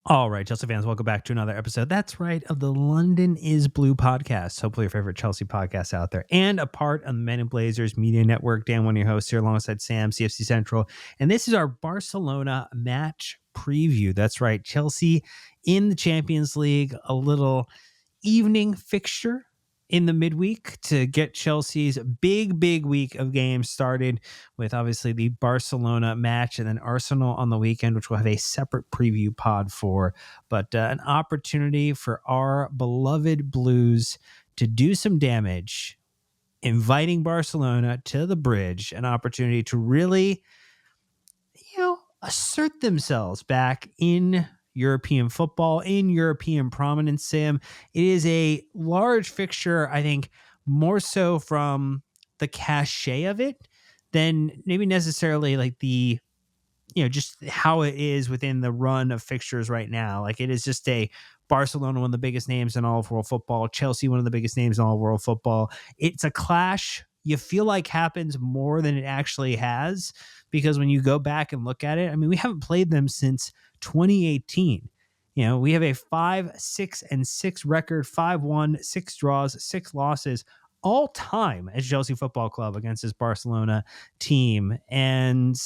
All right, Chelsea fans, welcome back to another episode. That's right, of the London is Blue podcast. Hopefully, your favorite Chelsea podcast out there, and a part of the Men in Blazers Media Network. Dan, one of your hosts here, alongside Sam, CFC Central, and this is our Barcelona match preview. That's right, Chelsea in the Champions League, a little evening fixture in the midweek to get Chelsea's big week of games started with obviously the Barcelona match and then Arsenal on the weekend, which we'll have a separate preview pod for. But an opportunity for our beloved Blues to do some damage, inviting Barcelona to the bridge, an opportunity to really, assert themselves back in European football, in European prominence, Sam. It is a large fixture, I think, more so from the cachet of it than maybe necessarily like the, just how it is within the run of fixtures right now. Like, it is just a Barcelona, one of the biggest names in all of world football, Chelsea, one of the biggest names in all of world football. It's a clash you feel like happens more than it actually has, because when you go back and look at it, I mean, we haven't played them since 2018. We have a 5-6-6 record, 5-1, 6 draws, 6 losses all time as Chelsea Football Club against this Barcelona team. And,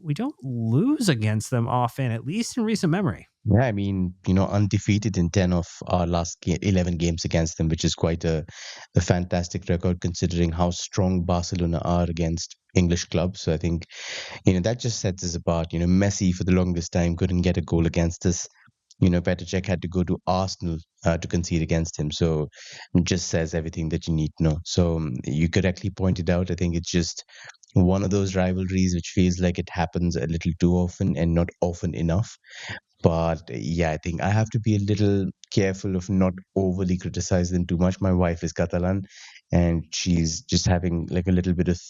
we don't lose against them often, at least in recent memory. Yeah, I mean, undefeated in 10 of our last 11 games against them, which is quite a fantastic record considering how strong Barcelona are against English clubs. So I think, that just sets us apart. Messi for the longest time couldn't get a goal against us. Petr Cech had to go to Arsenal to concede against him. So it just says everything that you need to know. So you correctly pointed out, I think it's just one of those rivalries which feels like it happens a little too often and not often enough. But yeah, I think I have to be a little careful of not overly criticizing them too much. My wife is Catalan, and she's just having like a little bit of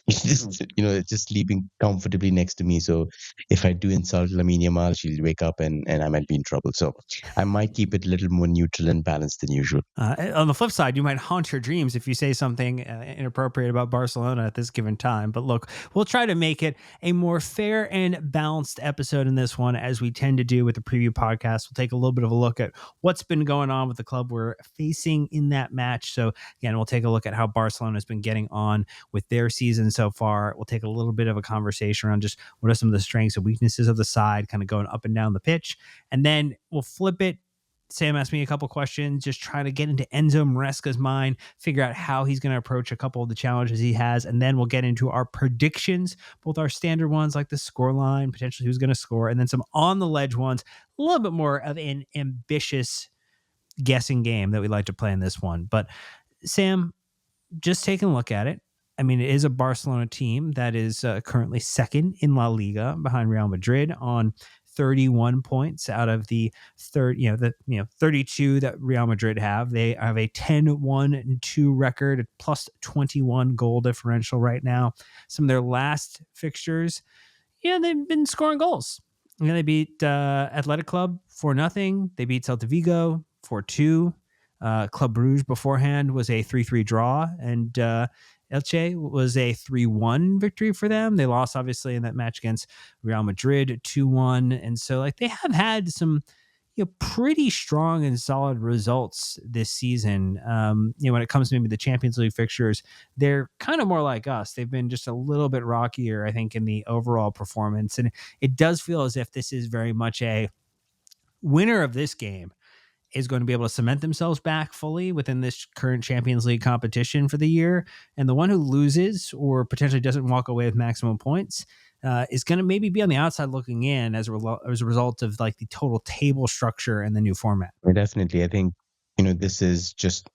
just sleeping comfortably next to me. So if I do insult Lamine Yamal, she'll wake up and I might be in trouble. So I might keep it a little more neutral and balanced than usual. On the flip side, you might haunt your dreams if you say something inappropriate about Barcelona at this given time. But look, we'll try to make it a more fair and balanced episode in this one, as we tend to do with the preview podcast. We'll take a little bit of a look at what's been going on with the club we're facing in that match. So again, we'll take a look at how Barcelona has been getting on with their season so far. We'll take a little bit of a conversation around just what are some of the strengths and weaknesses of the side, kind of going up and down the pitch. And then we'll flip it. Sam asked me a couple questions, just trying to get into Enzo Maresca's mind, figure out how he's going to approach a couple of the challenges he has. And then we'll get into our predictions, both our standard ones like the scoreline, potentially who's going to score, and then some on the ledge ones, a little bit more of an ambitious guessing game that we like to play in this one. But Sam, just taking a look at it, I mean, it is a Barcelona team that is currently second in La Liga behind Real Madrid on 31 points out of the 32 that Real Madrid have. They have a 10-1-2 record, plus 21 goal differential right now. Some of their last fixtures, they've been scoring goals. They beat Athletic Club 4-0. They beat Celta Vigo 4-2. Club Brugge beforehand was a 3-3 draw, and Elche was a 3-1 victory for them. They lost, obviously, in that match against Real Madrid 2-1. And so, they have had some, pretty strong and solid results this season. When it comes to maybe the Champions League fixtures, they're kind of more like us. They've been just a little bit rockier, I think, in the overall performance. And it does feel as if this is very much a winner of this game is going to be able to cement themselves back fully within this current Champions League competition for the year. And the one who loses or potentially doesn't walk away with maximum points is going to maybe be on the outside looking in as a result of the total table structure and the new format. Definitely. I think, this is just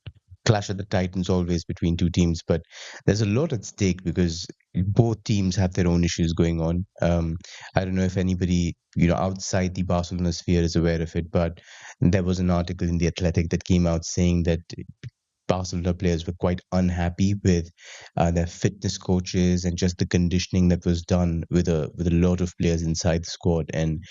clash of the titans always between two teams, but there's a lot at stake because both teams have their own issues going on. I don't know if anybody outside the Barcelona sphere is aware of it, but there was an article in the Athletic that came out saying that Barcelona players were quite unhappy with their fitness coaches and just the conditioning that was done with a lot of players inside the squad. And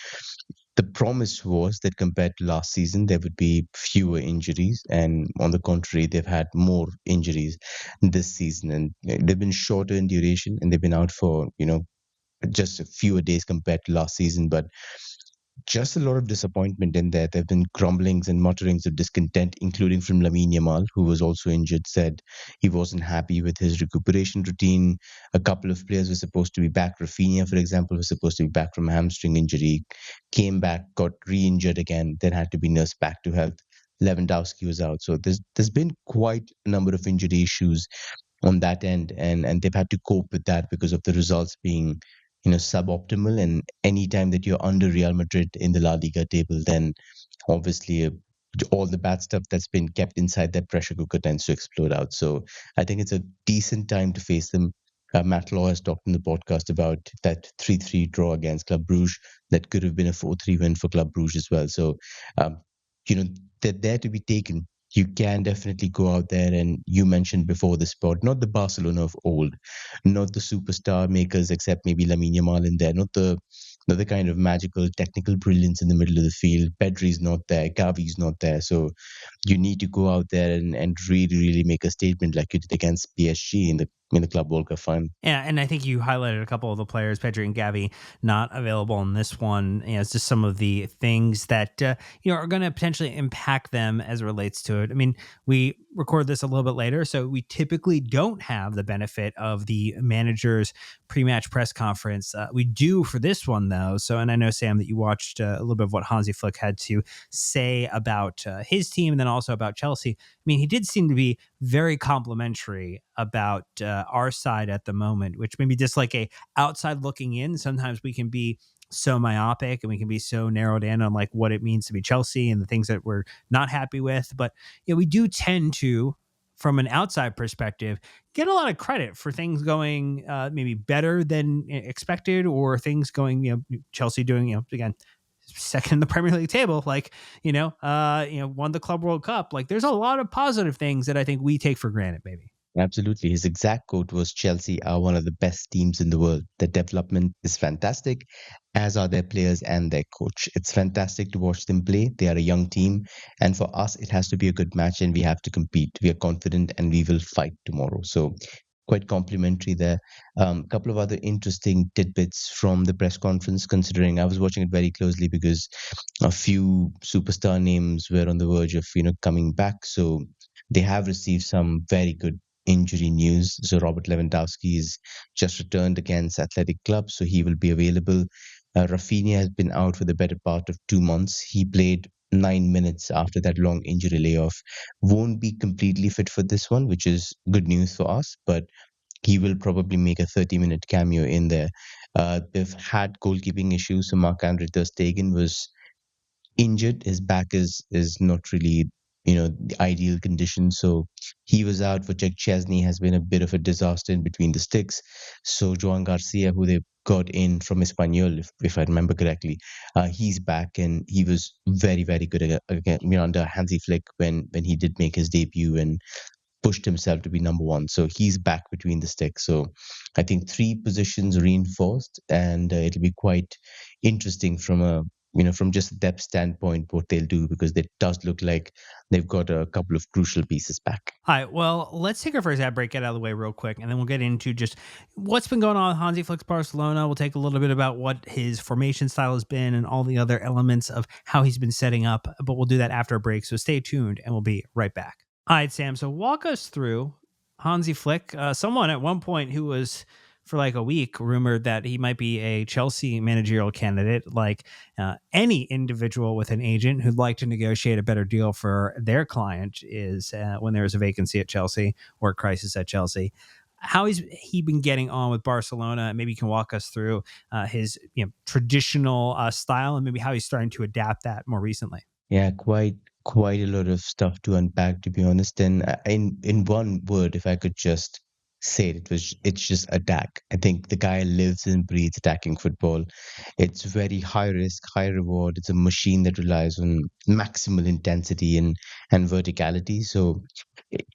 the promise was that compared to last season, there would be fewer injuries. And on the contrary, they've had more injuries this season. And they've been shorter in duration and they've been out for, just a fewer days compared to last season. But just a lot of disappointment in there. There have been grumblings and mutterings of discontent, including from Lamine Yamal, who was also injured, said he wasn't happy with his recuperation routine. A couple of players were supposed to be back. Rafinha, for example, was supposed to be back from a hamstring injury, came back, got re-injured again, then had to be nursed back to health. Lewandowski was out. So there's been quite a number of injury issues on that end, and they've had to cope with that because of the results being suboptimal. And anytime that you're under Real Madrid in the La Liga table, then obviously all the bad stuff that's been kept inside that pressure cooker tends to explode out. So I think it's a decent time to face them. Matt Law has talked in the podcast about that 3-3 draw against Club Brugge that could have been a 4-3 win for Club Brugge as well. So um, you know they're there to be taken. You can definitely go out there, and you mentioned before the spot, not the Barcelona of old, not the superstar makers except maybe Lamine Yamal in there, not the kind of magical technical brilliance in the middle of the field. Pedri's not there, Gavi's not there. So you need to go out there and really, really make a statement like you did against PSG in the Club World Cup final. Yeah, and I think you highlighted a couple of the players, Pedri and Gavi, not available in this one. It's just some of the things that are going to potentially impact them as it relates to it. I mean, we record this a little bit later, so we typically don't have the benefit of the manager's pre-match press conference. We do for this one, though. So, and I know, Sam, that you watched a little bit of what Hansi Flick had to say about his team and then also about Chelsea. I mean, he did seem to be very complimentary about our side at the moment, which maybe just like a outside looking in, sometimes we can be so myopic and we can be so narrowed in on like what it means to be Chelsea and the things that we're not happy with. But we do tend to, from an outside perspective, get a lot of credit for things going maybe better than expected, or things going, Chelsea doing, again, second in the Premier League table, like, won the Club World Cup. Like, there's a lot of positive things that I think we take for granted, maybe. Absolutely. His exact quote was, Chelsea are one of the best teams in the world. Their development is fantastic, as are their players and their coach. It's fantastic to watch them play. They are a young team. And for us, it has to be a good match and we have to compete. We are confident and we will fight tomorrow. So quite complimentary there. A couple of other interesting tidbits from the press conference, considering I was watching it very closely because a few superstar names were on the verge of, coming back. So they have received some very good injury news. So Robert Lewandowski is just returned against Athletic Club, so he will be available. Rafinha has been out for the better part of 2 months. He played 9 minutes after that long injury layoff. Won't be completely fit for this one, which is good news for us, but he will probably make a 30-minute cameo in there. They've had goalkeeping issues, so Marc-Andre Ter Stegen was injured. His back is not really the ideal condition, so he was out. For Jack Chesney has been a bit of a disaster in between the sticks. So Joan Garcia, who they got in from Espanyol, if I remember correctly, he's back, and he was very, very good again, under Hansi Flick when he did make his debut and pushed himself to be number one. So he's back between the sticks. So I think three positions reinforced, and it'll be quite interesting from just a depth standpoint what they'll do, because it does look like they've got a couple of crucial pieces back. All right, well, let's take our first ad break, get out of the way real quick, and then we'll get into just what's been going on with Hansi Flick's Barcelona. We'll take a little bit about what his formation style has been and all the other elements of how he's been setting up, but we'll do that after a break, so stay tuned, and we'll be right back. All right, Sam, so walk us through Hansi Flick, someone at one point who was, for like a week, rumored that he might be a Chelsea managerial candidate. Like any individual with an agent who'd like to negotiate a better deal for their client is when there is a vacancy at Chelsea or a crisis at Chelsea. How has he been getting on with Barcelona? Maybe you can walk us through his traditional style, and maybe how he's starting to adapt that more recently. Yeah, quite a lot of stuff to unpack, to be honest. And in one word, if I could just say it's just attack. I think the guy lives and breathes attacking football. It's very high risk, high reward. It's a machine that relies on maximal intensity and verticality. So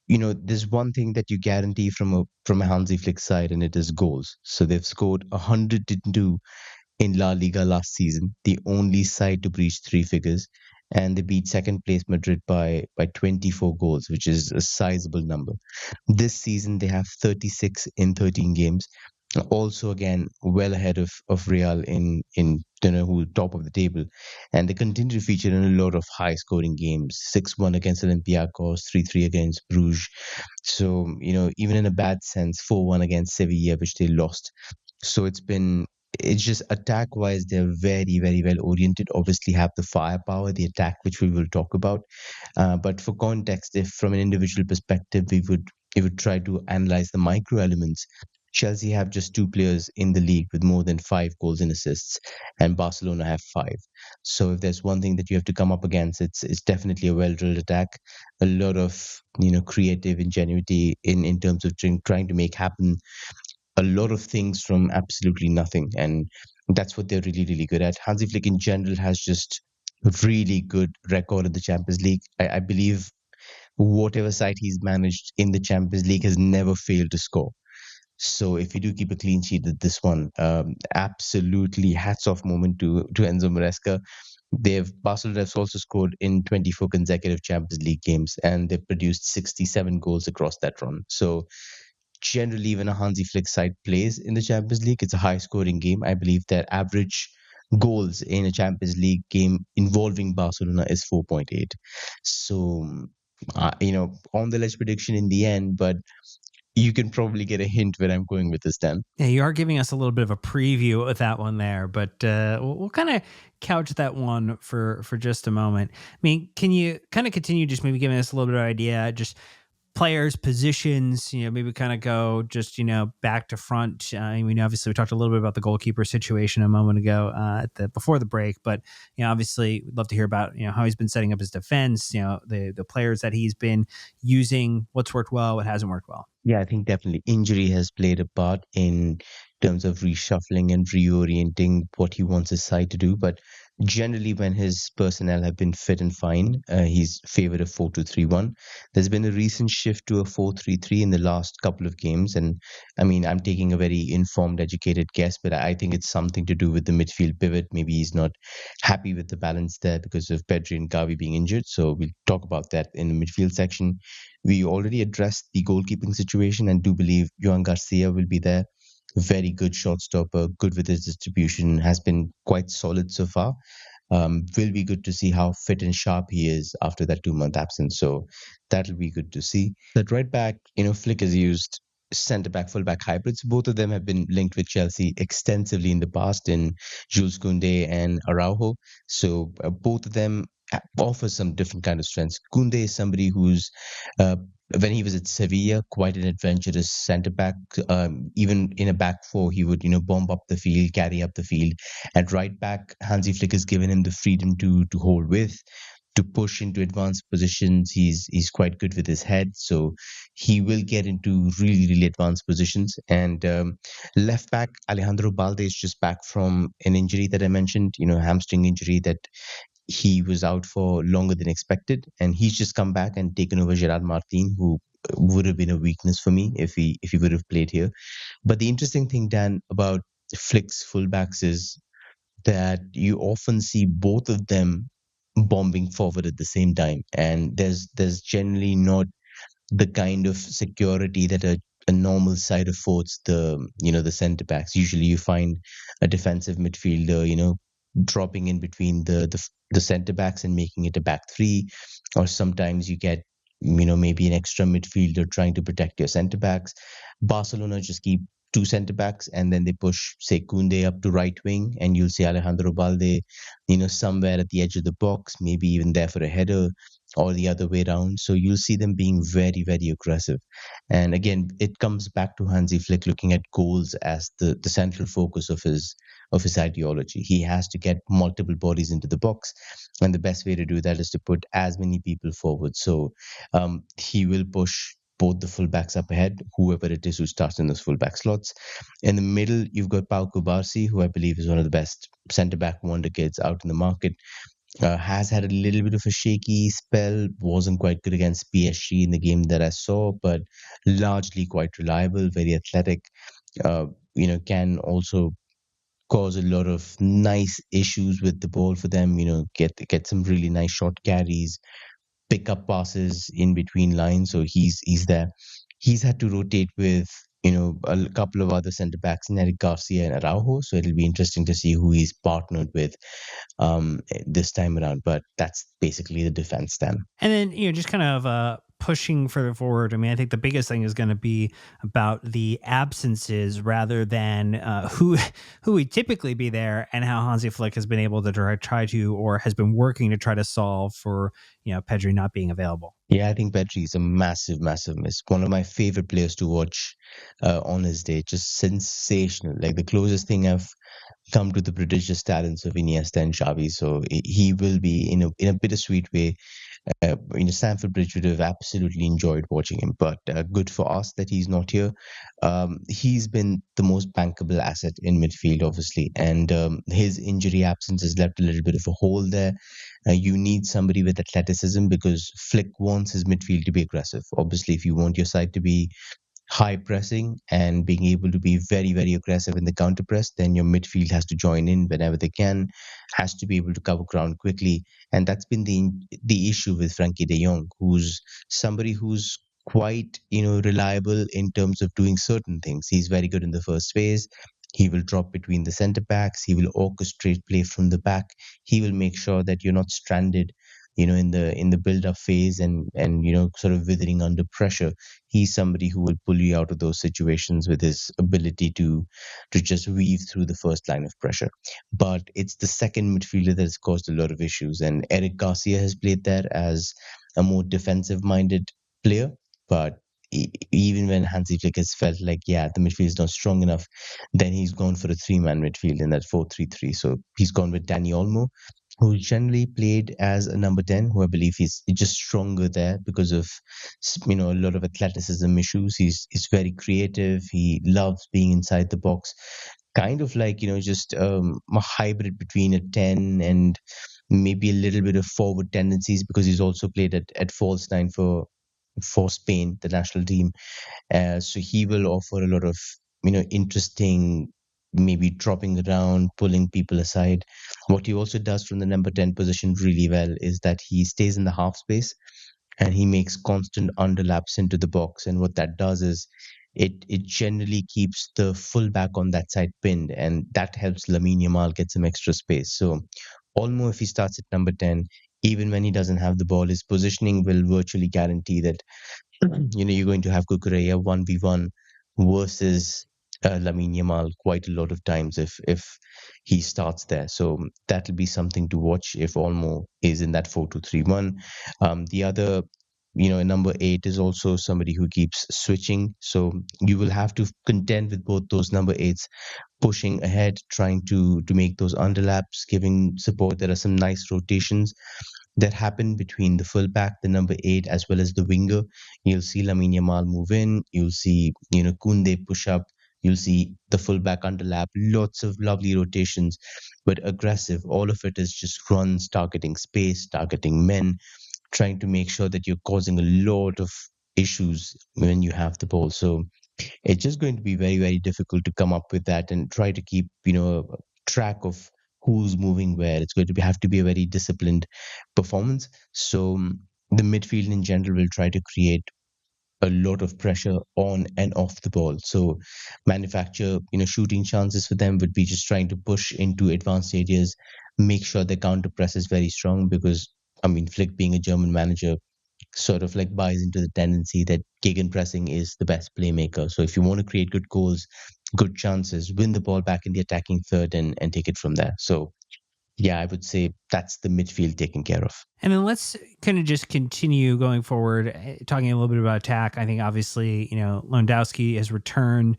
there's one thing that you guarantee from a Hansi Flick side, and it is goals. So they've scored 102 in La Liga last season, the only side to breach three figures, and they beat second place Madrid by 24 goals, which is a sizable number. This season they have 36 in 13 games, also again well ahead of Real in who top of the table, and they continue to feature in a lot of high scoring games. 6-1 against Olympiacos, 3-3 against Bruges. So even in a bad sense, 4-1 against Sevilla, which they lost. So it's just attack wise, they're very, very well oriented. Obviously, have the firepower, the attack, which we will talk about. But for context, if from an individual perspective, we would try to analyze the micro elements. Chelsea have just two players in the league with more than 5 goals and assists, and Barcelona have 5. So if there's one thing that you have to come up against, it's definitely a well-drilled attack, a lot of creative ingenuity in terms of trying to make happen a lot of things from absolutely nothing, and that's what they're really, really good at. Hansi Flick in general has just a really good record in the Champions League. I believe whatever side he's managed in the Champions League has never failed to score. So if you do keep a clean sheet with this one, absolutely hats off moment to Enzo Maresca. Barcelona have also scored in 24 consecutive Champions League games, and they've produced 67 goals across that run. So generally, when a Hansi Flick side plays in the Champions League, it's a high scoring game. I believe their average goals in a Champions League game involving Barcelona is 4.8. So, on the ledge prediction in the end, but you can probably get a hint where I'm going with this, Dan. Yeah, you are giving us a little bit of a preview of that one there, but we'll kind of couch that one for just a moment. I mean, can you kind of continue just maybe giving us a little bit of idea, just players, positions, maybe kind of go just, back to front. I mean, obviously we talked a little bit about the goalkeeper situation a moment ago before the break, but, obviously we'd love to hear about, how he's been setting up his defense, the players that he's been using, what's worked well, what hasn't worked well. Yeah, I think definitely injury has played a part in terms of reshuffling and reorienting what he wants his side to do. But generally, when his personnel have been fit and fine, he's favored a 4-2-3-1. There's been a recent shift to a 4-3-3 in the last couple of games. And I mean, I'm taking a very informed, educated guess, but I think it's something to do with the midfield pivot. Maybe he's not happy with the balance there because of Pedri and Gavi being injured. So we'll talk about that in the midfield section. We already addressed the goalkeeping situation and do believe Joan Garcia will be there. Very good shot stopper, good with his distribution, has been quite solid so far. Will be good to see how fit and sharp he is after that 2 month absence. So that'll be good to see. That right back, Flick has used centre back, full back hybrids. Both of them have been linked with Chelsea extensively in the past in Jules Koundé and Araujo. So both of them offer some different kind of strengths. Koundé is somebody who's uh, when he was at Sevilla, quite an adventurous centre back. Even in a back four, he would bomb up the field, carry up the field. At right back, Hansi Flick has given him the freedom to hold with, to push into advanced positions. He's quite good with his head, so he will get into really, really advanced positions. And left back, Alejandro Balde is just back from an injury that I mentioned, hamstring injury that he was out for longer than expected, and he's just come back and taken over Gerard Martin, who would have been a weakness for me if he would have played here. But the interesting thing, Dan, about Flick's fullbacks is that you often see both of them bombing forward at the same time, and there's generally not the kind of security that a normal side affords the center backs. Usually, you find a defensive midfielder, dropping in between the center backs and making it a back three, or sometimes you get maybe an extra midfielder trying to protect your center backs. Barcelona just keep two center backs and then they push, say, Koundé up to right wing, and you'll see Alejandro Balde, somewhere at the edge of the box, maybe even there for a header, or the other way around. So you'll see them being very, very aggressive. And again, it comes back to Hansi Flick looking at goals as the central focus of his ideology. He has to get multiple bodies into the box, and the best way to do that is to put as many people forward. So he will push both the fullbacks up ahead, whoever it is who starts in those fullback slots. In the middle, you've got Pau Kubarsi, who I believe is one of the best centre back wonder kids out in the market. Has had a little bit of a shaky spell, wasn't quite good against PSG in the game that I saw, but largely quite reliable, very athletic. Can also cause a lot of nice issues with the ball for them. Get some really nice short carries, pick up passes in between lines. So he's there. He's had to rotate with a couple of other centre backs, Eric Garcia and Araujo. So it'll be interesting to see who he's partnered with this time around. But that's basically the defense then. And then, just kind of pushing further forward. I mean, I think the biggest thing is going to be about the absences rather than who would typically be there, and how Hansi Flick has been able to try to, or has been working to try to solve for, Pedri not being available. Yeah, I think Petri is a massive, massive miss. One of my favorite players to watch on his day. Just sensational. Like the closest thing I've come to the prodigious talents of Iniesta and Xavi. So he will be in a bittersweet way. Stamford Bridge would have absolutely enjoyed watching him, but good for us that he's not here. He's been the most bankable asset in midfield, obviously, and his injury absence has left a little bit of a hole there. You need somebody with athleticism because Flick wants his midfield to be aggressive. Obviously, if you want your side to be high pressing and being able to be very, very aggressive in the counter press, then your midfield has to join in whenever they can, has to be able to cover ground quickly. And that's been the issue with Frankie de Jong, who's somebody who's quite, reliable in terms of doing certain things. He's very good in the first phase. He will drop between the centre backs. He will orchestrate play from the back. He will make sure that you're not stranded, in the build up phase and sort of withering under pressure. He's somebody who will pull you out of those situations with his ability to just weave through the first line of pressure. But it's the second midfielder that has caused a lot of issues, and Eric Garcia has played there as a more defensive minded player. But even when Hansi Flick has felt like, yeah, the midfield is not strong enough, then he's gone for a three-man midfield in that 4-3-3. So he's gone with Danny Olmo, who generally played as a number 10, who I believe he's just stronger there because of, a lot of athleticism issues. He's very creative. He loves being inside the box, kind of like, just a hybrid between a 10 and maybe a little bit of forward tendencies because he's also played at false nine for Spain, the national team. So he will offer a lot of interesting, maybe dropping around, pulling people aside. What he also does from the number 10 position really well is that he stays in the half space and he makes constant underlaps into the box. And what that does is it generally keeps the fullback on that side pinned, and that helps Lamine Yamal get some extra space. So Olmo, if he starts at number 10, even when he doesn't have the ball, his positioning will virtually guarantee that you're going to have Kukureya 1v1 versus Lamine Yamal quite a lot of times if he starts there. So that'll be something to watch if Olmo is in that 4-2-3-1. The other, number 8 is also somebody who keeps switching. So you will have to contend with both those number 8s pushing ahead, trying to make those underlaps, giving support. There are some nice rotations that happen between the fullback, the number 8, as well as the winger. You'll see Lamine Yamal move in. You'll see, Kunde push up. You'll see the fullback underlap. Lots of lovely rotations, but aggressive. All of it is just runs, targeting space, targeting men, trying to make sure that you're causing a lot of issues when you have the ball. So it's just going to be very, very difficult to come up with that and try to keep, track of who's moving where. It's going to have to be a very disciplined performance. So the midfield in general will try to create a lot of pressure on and off the ball. So manufacture, shooting chances for them would be just trying to push into advanced areas, make sure the counter press is very strong because I mean, Flick being a German manager, sort of like buys into the tendency that gegenpressing is the best playmaker. So if you want to create good goals, good chances, win the ball back in the attacking third and take it from there. So yeah, I would say that's the midfield taken care of. And then let's kind of just continue going forward, talking a little bit about attack. I think obviously, Lewandowski has returned,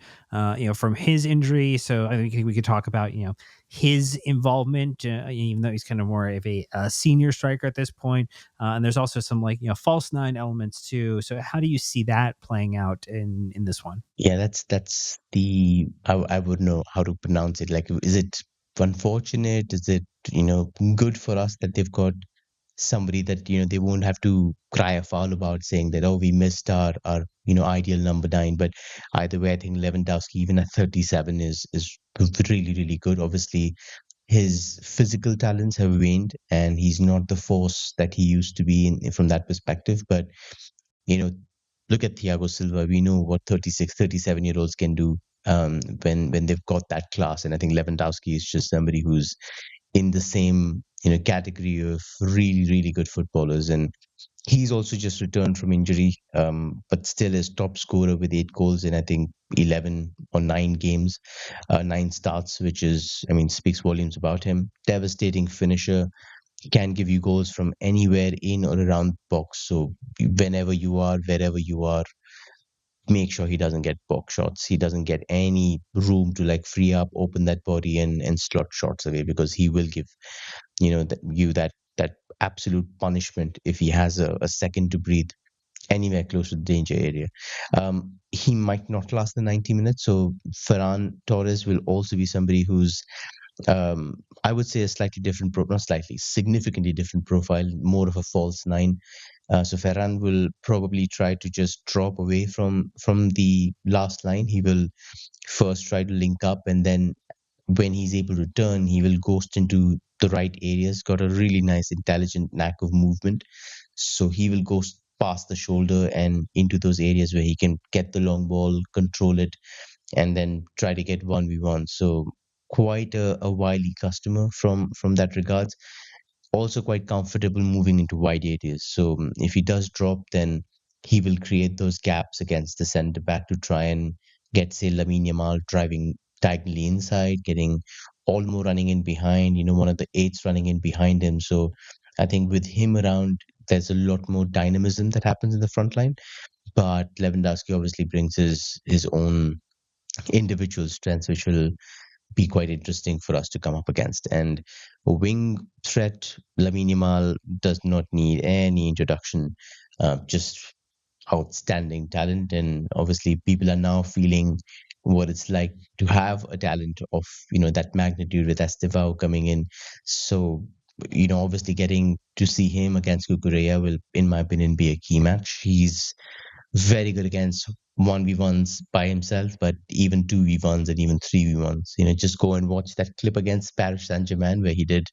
from his injury. So I think we could talk about, his involvement, even though he's kind of more of a senior striker at this point. And there's also some false nine elements too. So how do you see that playing out in this one? Yeah, that's the I would know how to pronounce it. Like, is it unfortunate? Is it good for us that they've got somebody that they won't have to cry a foul about saying that, oh, we missed our ideal number 9. But either way, I think Lewandowski even at 37 is really, really good. Obviously his physical talents have waned and he's not the force that he used to be from that perspective, but you know look at Thiago Silva. We know what 36, 37-year-olds can do when they've got that class. And I think Lewandowski is just somebody who's in the same category of really, really good footballers. And he's also just returned from injury, but still is top scorer with 8 goals in I think 11 or 9 games, 9 starts, which is, I mean, speaks volumes about him. Devastating finisher, can give you goals from anywhere in or around the box. So whenever you are, wherever you are, make sure he doesn't get box shots. He doesn't get any room to like free up, open that body and slot shots away, because he will give you that absolute punishment if he has a second to breathe anywhere close to the danger area. He might not last the 90 minutes. So Ferran Torres will also be somebody who's I would say a slightly different, not slightly, significantly different profile, more of a false nine. So Ferran will probably try to just drop away from the last line. He will first try to link up, and then when he's able to turn, he will ghost into the right areas. Got a really nice, intelligent knack of movement. So he will ghost past the shoulder and into those areas where he can get the long ball, control it, and then try to get 1v1. So quite a wily customer from that regards. Also quite comfortable moving into wide areas. So if he does drop, then he will create those gaps against the centre back to try and get, say, Lamine Yamal driving diagonally inside, getting Olmo running in behind, one of the eights running in behind him. So I think with him around, there's a lot more dynamism that happens in the front line. But Lewandowski obviously brings his own individual strengths, which will be quite interesting for us to come up against. And a wing threat, Lamine Yamal does not need any introduction. Just outstanding talent, and obviously people are now feeling what it's like to have a talent of that magnitude with Estevao coming in. So obviously getting to see him against Kukureya will, in my opinion, be a key match. He's very good against 1v1s by himself, but even 2v1s and even 3v1s. Just go and watch that clip against Paris Saint-Germain where he did,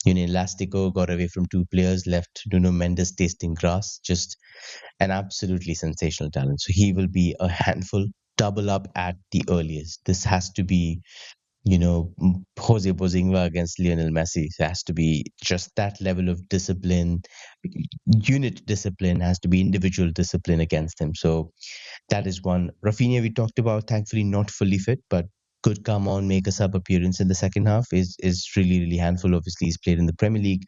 Elastico, got away from 2 players, left Nuno Mendes tasting grass. Just an absolutely sensational talent. So he will be a handful, double up at the earliest. This has to be, Jose Bozingua against Lionel Messi. It has to be just that level of discipline, unit discipline, has to be individual discipline against him. So that is one. Rafinha, we talked about, thankfully not fully fit, but could come on, make a sub appearance in the second half. Is really, really handful. Obviously, he's played in the Premier League.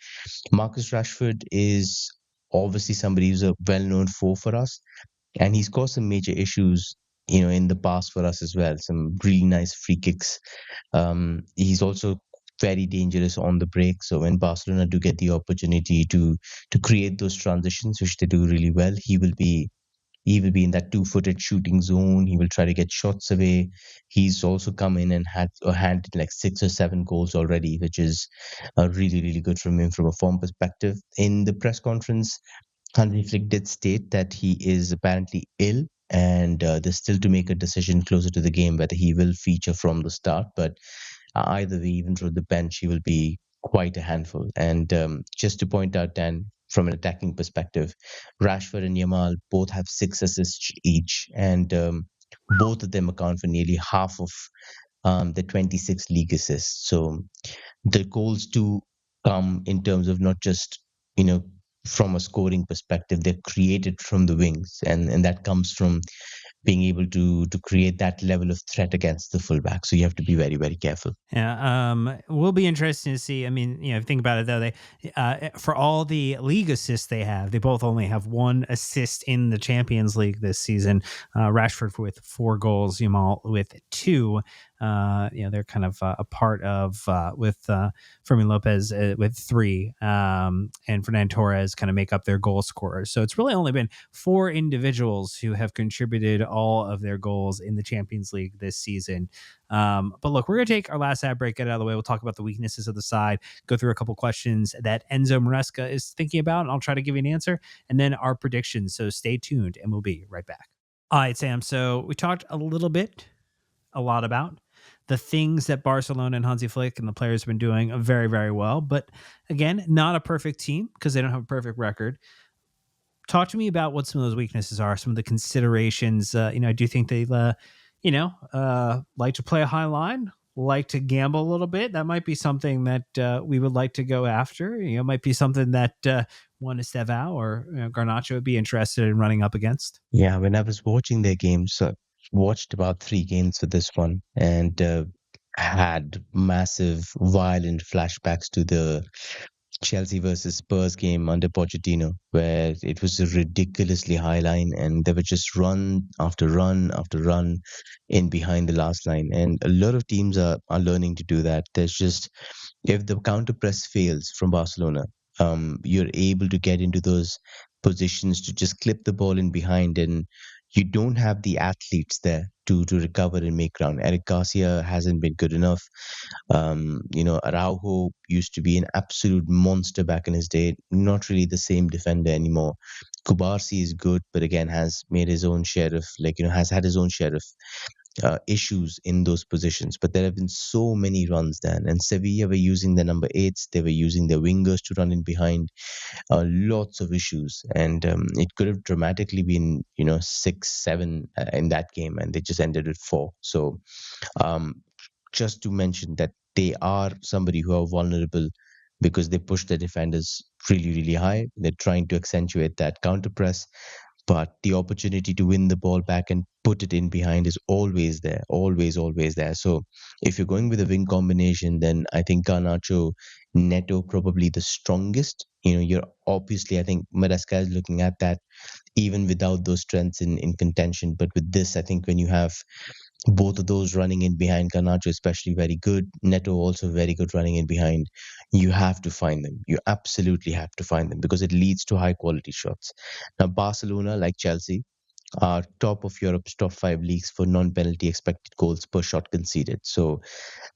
Marcus Rashford is obviously somebody who's a well-known foe for us, and he's caused some major issues, in the past for us as well. Some really nice free kicks. He's also very dangerous on the break. So when Barcelona do get the opportunity to create those transitions, which they do really well, he will be in that two-footed shooting zone. He will try to get shots away. He's also come in and had a hand in like 6 or 7 goals already, which is really, really good from him from a form perspective. In the press conference, Hansi Flick did state that he is apparently ill, and they're still to make a decision closer to the game whether he will feature from the start. But either way, even from the bench, he will be quite a handful. And just to point out, Dan, from an attacking perspective, Rashford and Yamal both have 6 assists each, and both of them account for nearly half of the 26 league assists. So the goals do come in terms of not just, you know, from a scoring perspective, they're created from the wings, and that comes from being able to create that level of threat against the fullback. So you have to be very, very careful. Yeah, will be interesting to see. I mean, think about it though. They, for all the league assists they have, they both only have 1 assist in the Champions League this season. Rashford with 4 goals, Yamal with 2. They're kind of a part of with Fermin Lopez with 3, and Fernand Torres kind of make up their goal scorers. So it's really only been 4 individuals who have contributed all of their goals in the Champions League this season. But look, we're going to take our last ad break, get it out of the way. We'll talk about the weaknesses of the side, go through a couple questions that Enzo Maresca is thinking about, and I'll try to give you an answer, and then our predictions. So stay tuned, and we'll be right back. All right, Sam. So we talked a lot about the things that Barcelona and Hansi Flick and the players have been doing very, very well. But again, not a perfect team because they don't have a perfect record. Talk to me about what some of those weaknesses are, some of the considerations. I do think they, like to play a high line, like to gamble a little bit. That might be something that we would like to go after. Might be something that one Estevao or Garnacho would be interested in running up against. Yeah, when I was watching their games, watched about 3 games for this one, and had massive, violent flashbacks to the Chelsea versus Spurs game under Pochettino, where it was a ridiculously high line, and there were just run after run after run in behind the last line. And a lot of teams are learning to do that. There's just, if the counter press fails from Barcelona, you're able to get into those positions to just clip the ball in behind, and you don't have the athletes there to recover and make ground. Eric Garcia hasn't been good enough. Araujo used to be an absolute monster back in his day. Not really the same defender anymore. Kubarsi is good, but again has made his own share of has had his own share of issues in those positions. But there have been so many runs then, and Sevilla were using the number eights. They were using their wingers to run in behind. Lots of issues, and it could have dramatically been 6-7 in that game, and they just ended with 4. So um, just to mention that they are somebody who are vulnerable because they push their defenders really, really high. They're trying to accentuate that counter press, but the opportunity to win the ball back and put it in behind is always there, always, always there. So if you're going with a wing combination, then I think Garnacho, Neto probably the strongest. You're obviously, I think Maresca is looking at that even without those strengths in contention. But with this, I think when you have both of those running in behind, Garnacho especially very good, Neto also very good running in behind, you have to find them. You absolutely have to find them because it leads to high quality shots. Now, Barcelona, like Chelsea, are top of Europe's top 5 leagues for non-penalty expected goals per shot conceded. So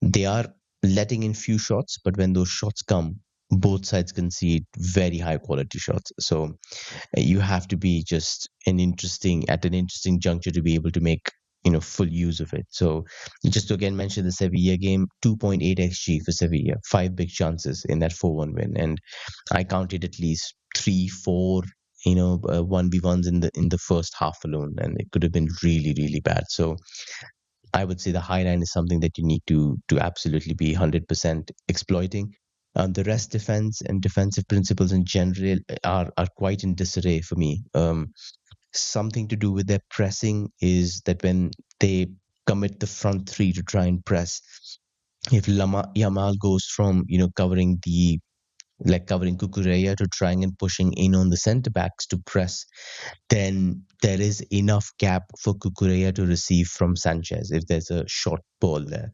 they are letting in few shots, but when those shots come, both sides concede very high quality shots. So you have to be just an interesting juncture to be able to make full use of it. So just to again mention the Sevilla game, 2.8 xg for Sevilla, 5 big chances in that 4-1 win, and I counted at least 3 4 1v1s in the first half alone, and it could have been really, really bad. So I would say the high line is something that you need to absolutely be 100% exploiting. The rest defense and defensive principles in general are quite in disarray for me. Something to do with their pressing is that when they commit the front three to try and press, if Yamal goes from covering Kukureya to trying and pushing in on the centre backs to press, then there is enough gap for Kukureya to receive from Sanchez if there's a short ball there.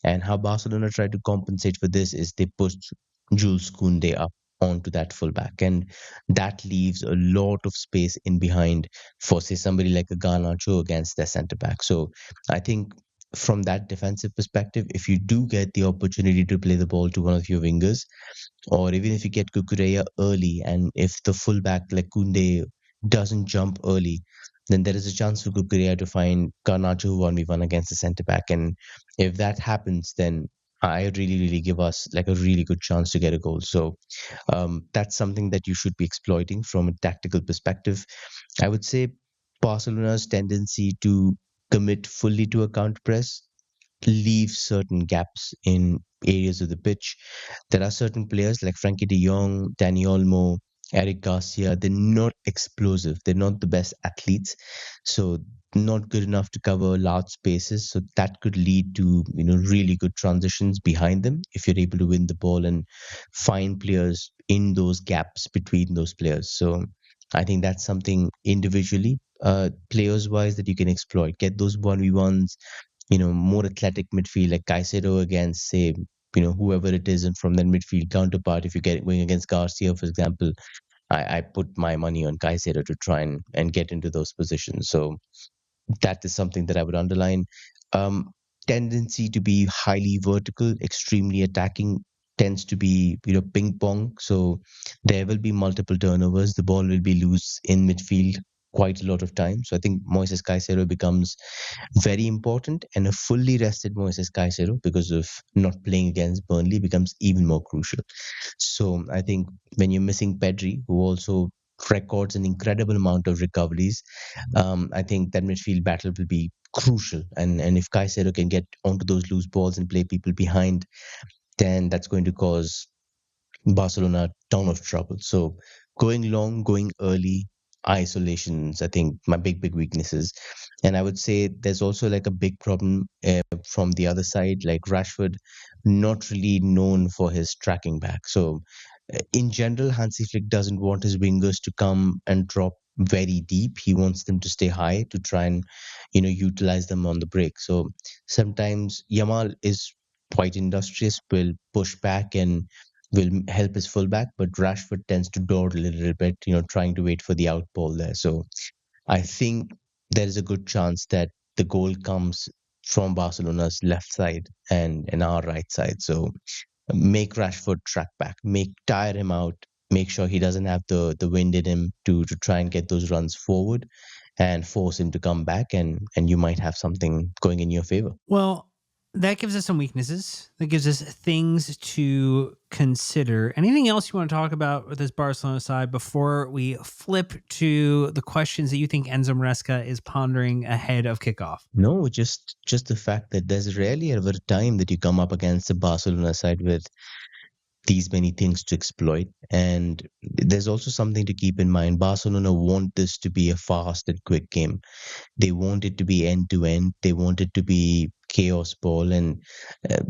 And how Barcelona tried to compensate for this is they pushed Jules Koundé up onto that fullback, and that leaves a lot of space in behind for, say, somebody like a Garnacho against their centre back. So I think from that defensive perspective, if you do get the opportunity to play the ball to one of your wingers, or even if you get Kukureya early, and if the fullback like Kunde doesn't jump early, then there is a chance for Kukureya to find Garnacho 1v1 against the centre back. And if that happens, then I really, really give us like a really good chance to get a goal. So that's something that you should be exploiting from a tactical perspective. I would say Barcelona's tendency to commit fully to a counter press leaves certain gaps in areas of the pitch. There are certain players like Frankie de Jong, Dani Olmo, Eric Garcia. They're not explosive. They're not the best athletes. So not good enough to cover large spaces. So that could lead to really good transitions behind them if you're able to win the ball and find players in those gaps between those players. So I think that's something individually, players wise, that you can exploit. Get those 1v1s, more athletic midfield like Caicedo against, say, whoever it is, and from that midfield counterpart, if you get going against Garcia, for example, I put my money on Caicedo to try and get into those positions. So that is something that I would underline. Um, Tendency to be highly vertical, extremely attacking, tends to be ping pong. So there will be multiple turnovers. The ball will be loose in midfield quite a lot of time. So I think Moises Caicedo becomes very important, and a fully rested Moises Caicedo, because of not playing against Burnley, becomes even more crucial. So I think when you're missing Pedri, who also records an incredible amount of recoveries. I think that midfield battle will be crucial. And if Caicedo can get onto those loose balls and play people behind, then that's going to cause Barcelona a ton of trouble. So going long, going early, isolations, I think my big weaknesses. And I would say there's also like a big problem from the other side, like Rashford, not really known for his tracking back. So in general, Hansi Flick doesn't want his wingers to come and drop very deep. He wants them to stay high to try and, utilize them on the break. So sometimes Yamal is quite industrious, will push back and will help his fullback, but Rashford tends to dawdle a little bit, trying to wait for the out ball there. So I think there is a good chance that the goal comes from Barcelona's left side and our right side. So make Rashford track back, tire him out, make sure he doesn't have the wind in him to try and get those runs forward and force him to come back and you might have something going in your favor. Well, that gives us some weaknesses. That gives us things to consider. Anything else you want to talk about with this Barcelona side before we flip to the questions that you think Enzo Maresca is pondering ahead of kickoff? No, just the fact that there's rarely ever a time that you come up against a Barcelona side with these many things to exploit. And there's also something to keep in mind. Barcelona want this to be a fast and quick game. They want it to be end to end. They want it to be chaos ball. And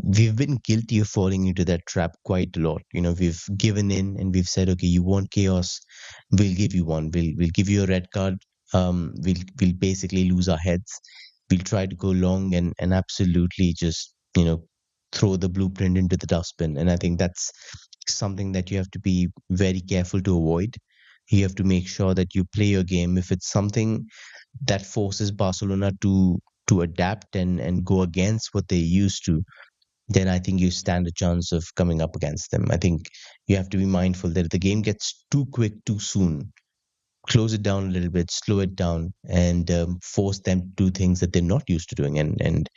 we've been guilty of falling into that trap quite a lot. We've given in and we've said, okay, you want chaos, we'll give you one. We'll give you a red card. We'll basically lose our heads. We'll try to go long and absolutely just throw the blueprint into the dustbin. And I think that's something that you have to be very careful to avoid. You have to make sure that you play your game. If it's something that forces Barcelona to adapt and go against what they used to, then I think you stand a chance of coming up against them. I think you have to be mindful that if the game gets too quick too soon, close it down a little bit, slow it down, and force them to do things that they're not used to doing. And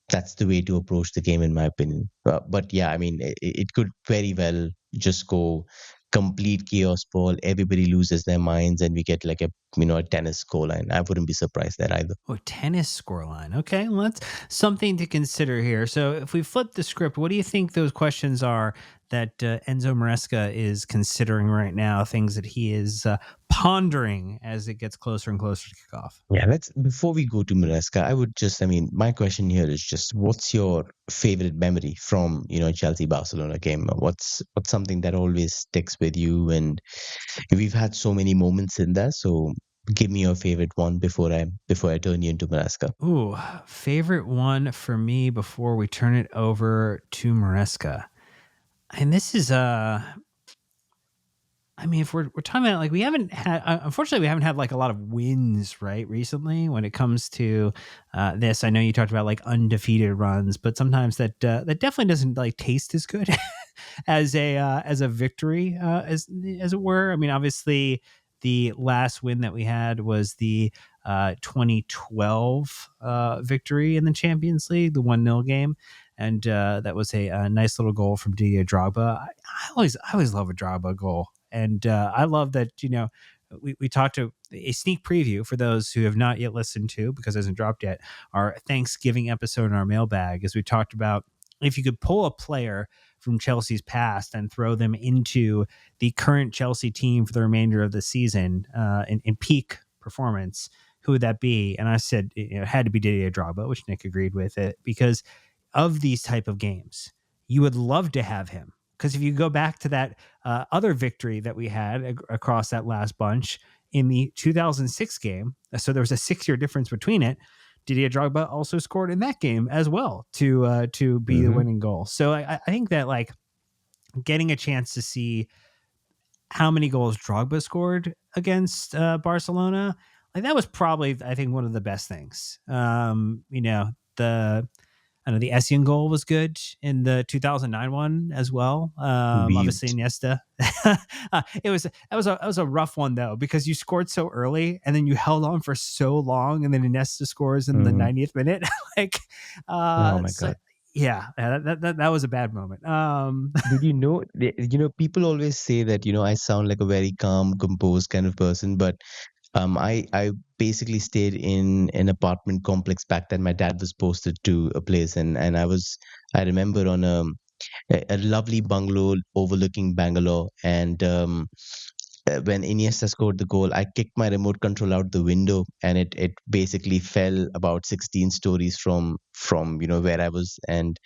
that's the way to approach the game, in my opinion. But yeah, I mean, it could very well just go complete chaos ball. Everybody loses their minds, and we get like a tennis scoreline. I wouldn't be surprised there either. Oh, tennis scoreline. Okay, well, that's something to consider here. So, if we flip the script, what do you think those questions are that Enzo Maresca is considering right now? Things that he is pondering as it gets closer and closer to kickoff. Yeah, let's before we go to Maresca, I mean, my question here is just what's your favorite memory from, Chelsea Barcelona game? What's something that always sticks with you? And we've had so many moments in there, so give me your favorite one before I turn you into Maresca. Ooh, favorite one for me before we turn it over to Maresca. And this is I mean, if we're talking about like we haven't had, unfortunately, we haven't had like a lot of wins right recently when it comes to this. I know you talked about like undefeated runs, but sometimes that definitely doesn't like taste as good as a victory as it were. I mean, obviously, the last win that we had was the 2012 victory in the Champions League, the 1-0 game. And that was a nice little goal from Didier Drogba. I always love a Drogba goal. And I love that, we talked to a sneak preview for those who have not yet listened to, because it hasn't dropped yet, our Thanksgiving episode in our mailbag, as we talked about if you could pull a player from Chelsea's past and throw them into the current Chelsea team for the remainder of the season in peak performance, who would that be? And I said it had to be Didier Drogba, which Nick agreed with it, because of these type of games, you would love to have him. Because if you go back to that other victory that we had across that last bunch in the 2006 game, so there was a 6-year difference between it. Didier Drogba also scored in that game as well to be the winning goal. So I think that like getting a chance to see how many goals Drogba scored against Barcelona, like that was probably, I think, one of the best things. The Essien goal was good in the 2009 one as well. Obviously Iniesta. That was a rough one though, because you scored so early and then you held on for so long, and then Iniesta scores in the 90th minute. Oh my God. that was a bad moment. Did you know, people always say that, I sound like a very calm, composed kind of person, but I basically stayed in an apartment complex back then. My dad was posted to a place, and I remember on a lovely bungalow overlooking Bangalore, and when Iniesta scored the goal, I kicked my remote control out the window, and it basically fell about 16 stories from where I was, and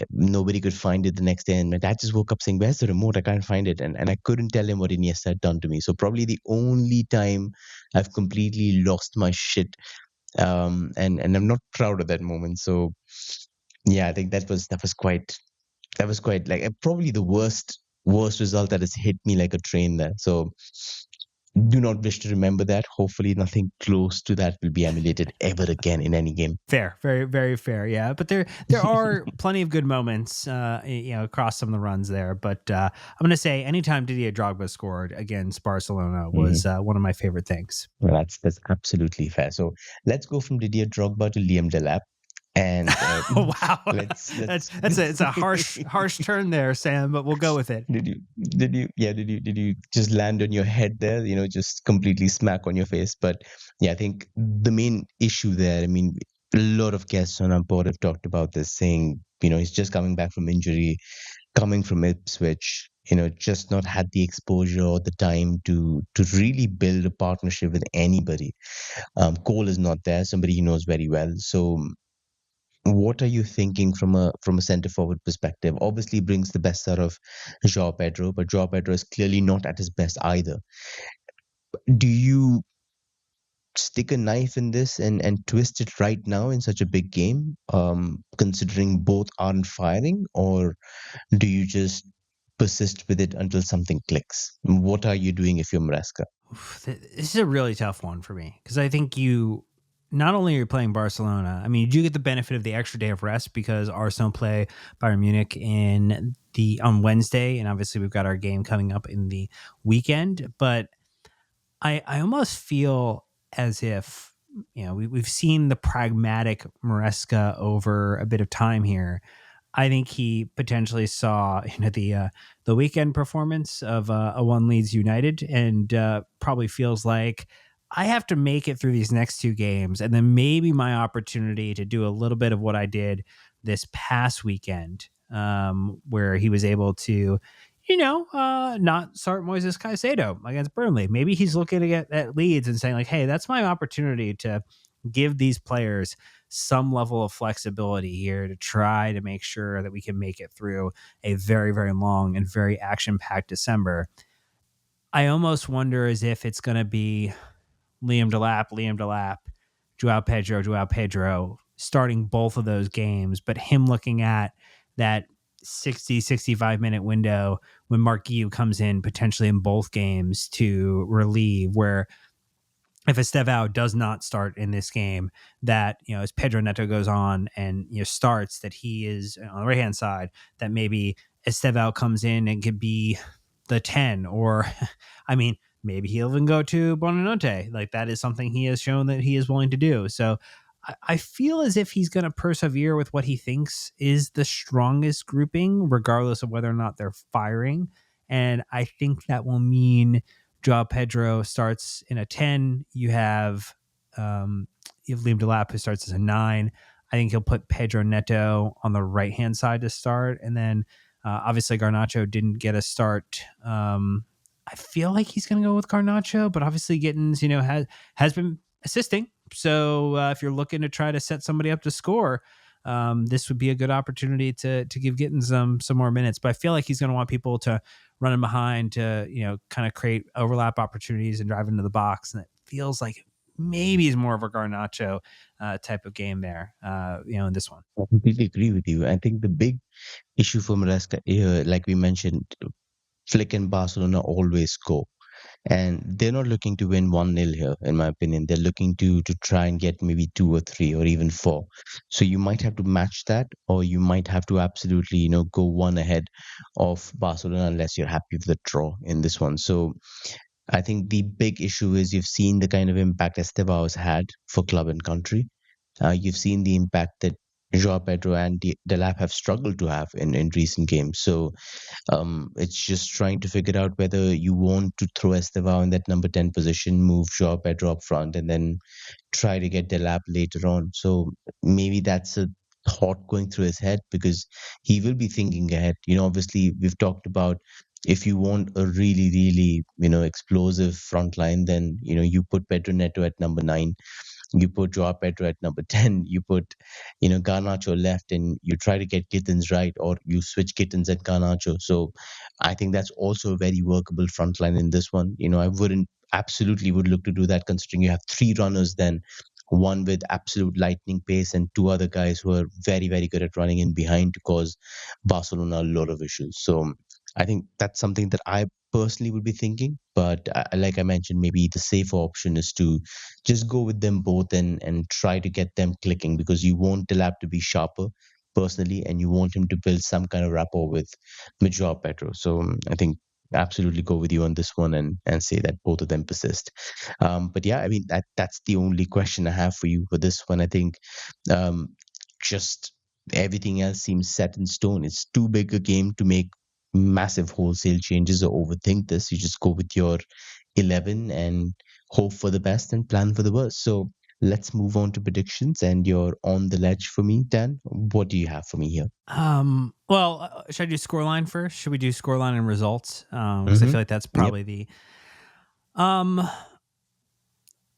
nobody could find it the next day. And my dad just woke up saying, "Where's the remote? I can't find it." And I couldn't tell him what Iniesta had done to me. So probably the only time I've completely lost my shit. And I'm not proud of that moment. So yeah, I think that was quite like probably the worst result that has hit me like a train there. So do not wish to remember that. Hopefully nothing close to that will be emulated ever again in any game. Fair, very, very fair. Yeah, but there are plenty of good moments, across some of the runs there. But I'm going to say, anytime Didier Drogba scored against Barcelona was Mhm. one of my favorite things. Well, that's absolutely fair. So let's go from Didier Drogba to Liam Delap, and Wow, let's. it's a harsh turn there, Sam. But we'll go with it. Did you just land on your head there? Just completely smack on your face. But yeah, I think the main issue there. I mean, a lot of guests on our board have talked about this, saying he's just coming back from injury, coming from Ipswich. Just not had the exposure or the time to really build a partnership with anybody. Cole is not there, somebody he knows very well. So what are you thinking from a center forward perspective? Obviously, brings the best out of Joao Pedro, but Joao Pedro is clearly not at his best either. Do you stick a knife in this and twist it right now in such a big game, considering both aren't firing, or do you just persist with it until something clicks? What are you doing if you're Maresca? This is a really tough one for me because I think you not only are you playing Barcelona. I mean, you do get the benefit of the extra day of rest because Arsenal play Bayern Munich on Wednesday, and obviously we've got our game coming up in the weekend. But I almost feel as if we've seen the pragmatic Maresca over a bit of time here. I think he potentially saw the weekend performance of a one Leeds United, and probably feels like I have to make it through these next two games, and then maybe my opportunity to do a little bit of what I did this past weekend, where he was able to, not start Moises Caicedo against Burnley. Maybe he's looking at Leeds and saying like, "Hey, that's my opportunity to give these players some level of flexibility here to try to make sure that we can make it through a very, very long and very action packed December." I almost wonder as if it's going to be Liam Delap, Joao Pedro starting both of those games, but him looking at that 65 minute window when Mark Guiu comes in potentially in both games to relieve, where if Estevao does not start in this game, that as Pedro Neto goes on and starts, that he is on the right hand side, that maybe Estevao comes in and could be the 10, or I mean, maybe he'll even go to Bonanote. Like, that is something he has shown that he is willing to do. So I feel as if he's going to persevere with what he thinks is the strongest grouping, regardless of whether or not they're firing. And I think that will mean Joao Pedro starts in a 10. You have Liam Delap, who starts as a 9. I think he'll put Pedro Neto on the right hand side to start, and then obviously Garnacho didn't get a start. I feel like he's going to go with Garnacho, but obviously Gittins, has been assisting. So if you're looking to try to set somebody up to score, this would be a good opportunity to give Gittins some more minutes. But I feel like he's going to want people to run him behind to kind of create overlap opportunities and drive into the box, and it feels like maybe is more of a Garnacho type of game there. In this one. I completely agree with you. I think the big issue for Maresca, like we mentioned, Flick and Barcelona always score. And they're not looking to win 1-0 here, in my opinion. They're looking to try and get maybe 2 or 3 or even 4. So you might have to match that, or you might have to absolutely, go one ahead of Barcelona unless you're happy with the draw in this one. So I think the big issue is you've seen the kind of impact Estevao has had for club and country. You've seen the impact that Joao Pedro and Delap have struggled to have in recent games. So it's just trying to figure out whether you want to throw Estevao in that number 10 position, move Joao Pedro up front, and then try to get Delap later on. So maybe that's a thought going through his head because he will be thinking ahead. Obviously, we've talked about if you want a really, really, explosive front line, then, you put Pedro Neto at number 9, you put Joao Pedro at number 10, you put, Garnacho left, and you try to get Gittins right, or you switch Gittins at Garnacho. So I think that's also a very workable front line in this one. I wouldn't absolutely would look to do that considering you have three runners then, one with absolute lightning pace and two other guys who are very, very good at running in behind to cause Barcelona a lot of issues. So I think that's something that I personally would be thinking. But like I mentioned, maybe the safer option is to just go with them both and try to get them clicking because you want Delap to be sharper personally and you want him to build some kind of rapport with Joao Pedro. So I think absolutely go with you on this one and say that both of them persist. But yeah, I mean that's the only question I have for you for this one. I think um, just everything else seems set in stone. It's too big a game to make massive wholesale changes or overthink this. You just go with your 11 and hope for the best and plan for the worst. So let's move on to predictions. And you're on the ledge for me, Dan. What do you have for me here? Well, should I do scoreline first? Should we do scoreline and results? Because I Mm-hmm. feel like that's Yep. probably the. Um,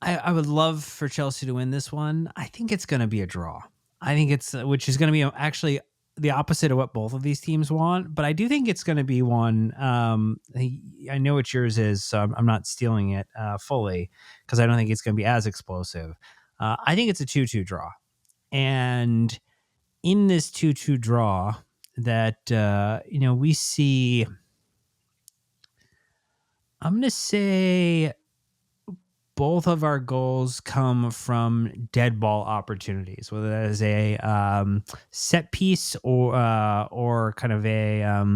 I would love for Chelsea to win this one. I think it's going to be a draw. I think it's which is going to be actually the opposite of what both of these teams want, but I do think it's going to be one. I know what yours is, so I'm not stealing it fully because I don't think it's going to be as explosive. I think it's a 2-2 draw, and in this 2-2 draw, that we see. I'm going to say both of our goals come from dead ball opportunities, whether that is a set piece or kind of a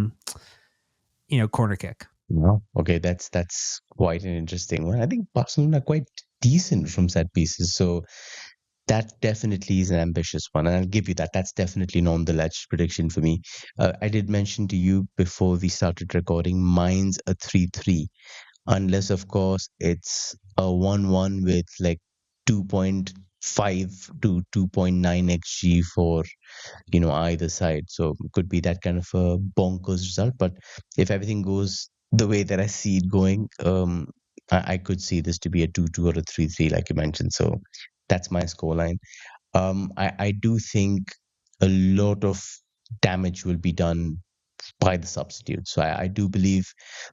corner kick. Wow. Okay, that's quite an interesting one. I think Barcelona are quite decent from set pieces, so that definitely is an ambitious one, and I'll give you that. That's definitely an on the ledge prediction for me. I did mention to you before we started recording, mine's a 3-3, unless of course it's a 1-1 with like 2.5 to 2.9 xg for either side. So it could be that kind of a bonkers result. But if everything goes the way that I see it going, I could see this to be a 2-2 or a 3-3, like you mentioned. So that's my scoreline. I do think a lot of damage will be done by the substitute. So I do believe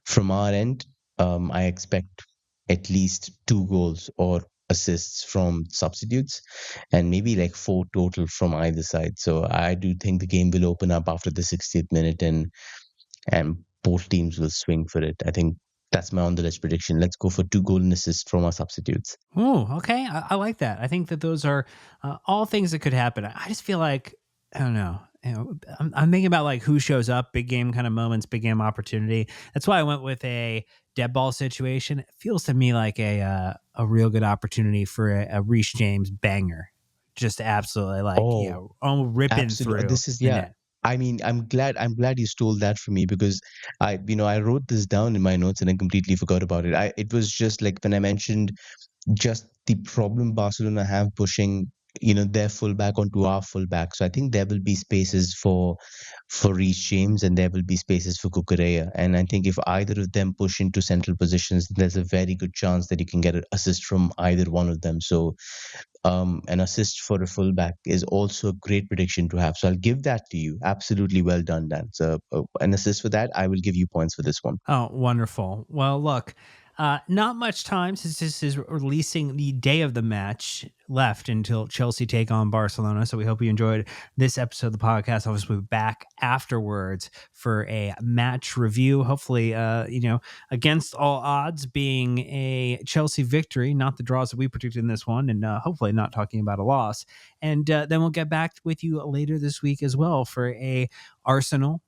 from our end, I expect at least 2 goals or assists from substitutes and maybe like 4 total from either side. So I do think the game will open up after the 60th minute and both teams will swing for it. I think that's my on the ledge prediction. Let's go for 2 goal and assists from our substitutes. Oh, okay. I like that. I think that those are all things that could happen. I just feel like I don't know. I'm thinking about like who shows up, big game kind of moments, big game opportunity. That's why I went with a dead ball situation. It feels to me like a real good opportunity for a Reece James banger, just absolutely like Oh, ripping absolutely. through This is the yeah. net. I mean, I'm glad you stole that from me because I wrote this down in my notes and I completely forgot about it. It was just like when I mentioned just the problem Barcelona have pushing, their fullback onto our fullback. So I think there will be spaces for Reece James and there will be spaces for Cucurella. And I think if either of them push into central positions, there's a very good chance that you can get an assist from either one of them. So an assist for a fullback is also a great prediction to have. So I'll give that to you. Absolutely well done, Dan. So an assist for that, I will give you points for this one. Oh, wonderful. Well, look, not much time since this is releasing the day of the match left until Chelsea take on Barcelona. So we hope you enjoyed this episode of the podcast. Obviously, we'll be back afterwards for a match review. Hopefully, against all odds, being a Chelsea victory, not the draws that we predicted in this one, and hopefully not talking about a loss. And then we'll get back with you later this week as well for a Arsenal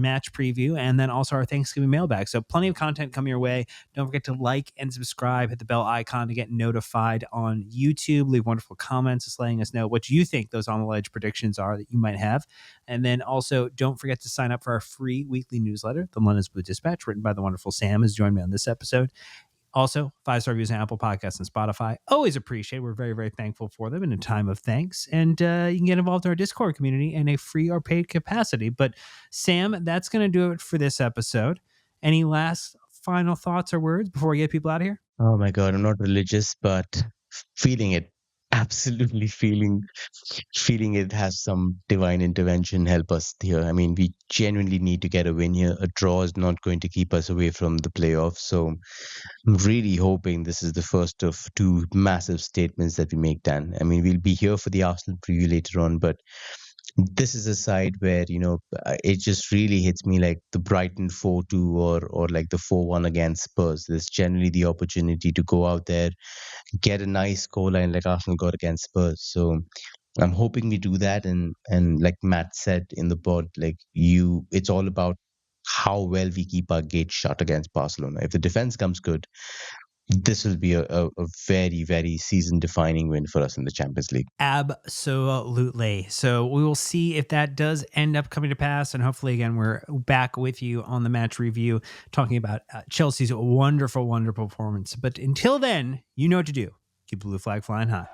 match preview, and then also our Thanksgiving mailbag. So plenty of content coming your way. Don't forget to like and subscribe, hit the bell icon to get notified on YouTube. Leave wonderful comments just letting us know what you think those on the ledge predictions are that you might have. And then also don't forget to sign up for our free weekly newsletter, the London's Blue Dispatch, written by the wonderful Sam, has joined me on this episode. Also, 5-star reviews on Apple Podcasts and Spotify. Always appreciate. We're very, very thankful for them in a time of thanks. And you can get involved in our Discord community in a free or paid capacity. But Sam, that's going to do it for this episode. Any last final thoughts or words before we get people out of here? Oh my God, I'm not religious, but feeling it, absolutely feeling it has some divine intervention help us here. I mean, we genuinely need to get a win here. A draw is not going to keep us away from the playoffs. So I'm really hoping this is the first of two massive statements that we make, Dan. I mean, we'll be here for the Arsenal preview later on, but this is a side where, it just really hits me like the Brighton 4-2 or like the 4-1 against Spurs. There's generally the opportunity to go out there, get a nice scoreline like Arsenal got against Spurs. So I'm hoping we do that. And like Matt said in the pod, it's all about how well we keep our gate shut against Barcelona. If the defense comes good, this will be a very, very season-defining win for us in the Champions League. Absolutely. So we will see if that does end up coming to pass. And hopefully, again, we're back with you on the match review, talking about Chelsea's wonderful, wonderful performance. But until then, you know what to do. Keep the blue flag flying high.